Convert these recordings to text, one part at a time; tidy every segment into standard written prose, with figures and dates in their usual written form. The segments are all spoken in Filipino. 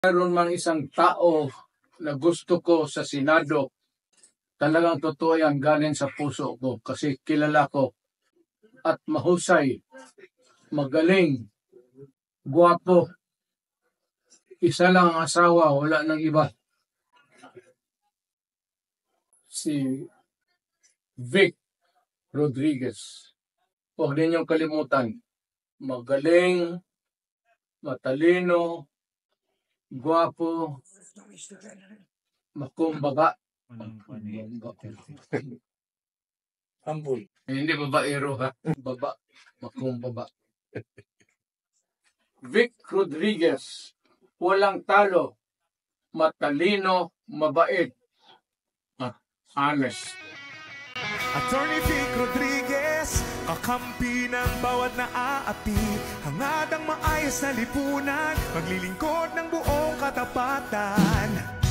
Mayroon man isang tao na gusto ko sa Senado, talagang totoo yan, galing sa puso ko kasi kilala ko at mahusay, magaling, guwapo. Isa lang ang asawa, wala nang iba. Si Vic Rodriguez. Huwag ninyong kalimutan. Magaling, matalino, guwapo, makumbaga. Humble. Hindi babaero ha. Baba. Makumbaba. Vic Rodriguez. Walang talo. Matalino, mabait. At honest. Attorney Vic Rodriguez, kakampi ng bawat naaapi, hangad ang maayos na lipunan, maglilingkod ng buong katapatan.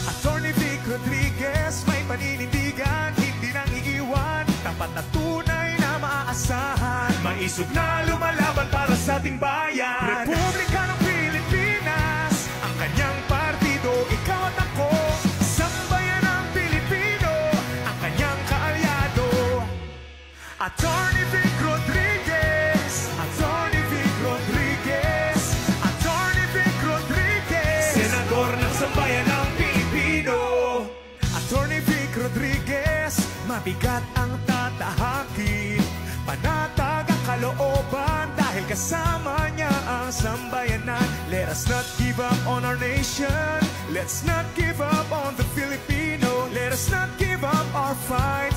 Attorney Vic Rodriguez, may paninindigan, hindi nang iiwan, tapat na tunay na maaasahan, maisog na lumalaban para sa ating bayan. Republika ng Pilipinas, ang kanyang partido, ikaw at ako, sambayan ng Pilipino, ang kanyang kaalyado. Attorney Vic Rodriguez, Attorney Vic Rodriguez, Attorney Vic Rodriguez, Senador ng sambayan ng Pilipino. Attorney Vic Rodriguez, mabigat ang tatahakin, panatag ang kalooban dahil kasama niya ang sambayanan. Let us not give up on our nation, let's not give up on the Filipino, let us not give up our fight.